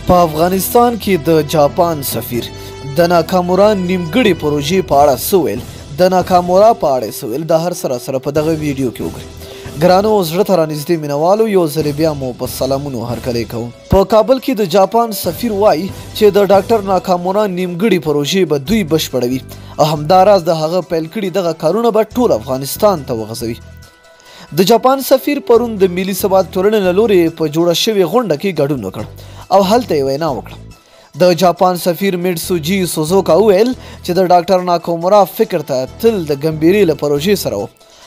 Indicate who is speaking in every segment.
Speaker 1: په افغانستان کې د جاپان سفیر د ناکامورا نیمګړې پروژې په اړه څه ویل د ناکامورا په اړه څه ویل دا هر سره په دغه ویډیو کې وګورئ ګرانو زړه ته رانږدې مینوالو یو ځل بیا مو په سلامونو هرکلی کوو په کابل کې د جاپان سفیر وایي چې د ډاکټر ناکامورا نیمګړې پروژې به دوی بشپړوي او همداراز د هغه پیل کړي دغه کارونه به ټول افغانستان ته وغځوي د جاپان سفیر پرون د ملي ثبات ټولنې له لورې په جوړه شوې غونډه کې ګډون وکړ او هلته یې وینا وکړه د جاپان سفیر میډسوجي سوزوکا وویل چې د ډاکټر ناکامورا فکر ته تل د ګمبیري له پروژې سره و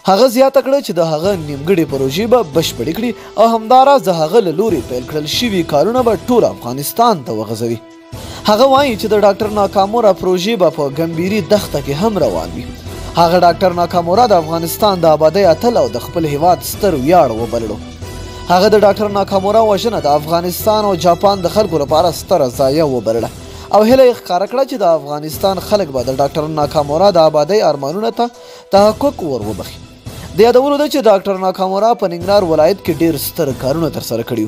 Speaker 1: هغه زیاته کړه چې د هغه نیمګړې پروژې به بشپړې کړي او همداراز د هغه له لورې پیل کړل شوي کارونه به ټول افغانستان ته وغځوي هغه وایي چې د ډاکټر ناکامورا پروژې به په ګمبیري دښته کې هم روان وي هغه ډاکټر ناکامورا د افغانستان د آبادۍ اتل او د خپل هیواد ستر ویاړ وبللو هغه د ډاکټر ناکامورا وژنه د افغانستان او جاپان د خلکو لپاره ستره ضایعه وبلله او هیله یې ښکاره کړه چې د افغانستان خلک به د ډاکټر ناکامورا د آبادۍ ارمانونو ته تحقق ور وبخي د یادولو ده چې ډاکټر ناکامورا په ننګرهار ولایت کې ډېر ستر کارونه ترسره کړي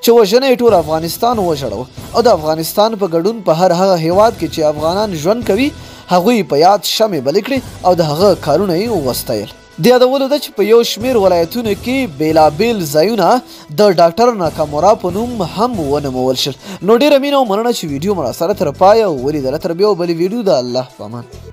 Speaker 1: چې وژنه یې ټول افغانستان وژړو او د افغانستان په ګډون په هر هغه هیواد کې چې افغانان ژوند کوي هغوی په یاد شمې بلې کړې او د هغه کارونه یې وستایل د یادولو ده چې په یو شمېر ولایتونو کې بېلابېل ځایونه د ډاکټر ناکامورا په نوم هم ونومول شول نو ډېره مینه او مننه چې ویډیو مو راسره تر پایه ولیدله تر بیا بلې ویډیو د الله په امان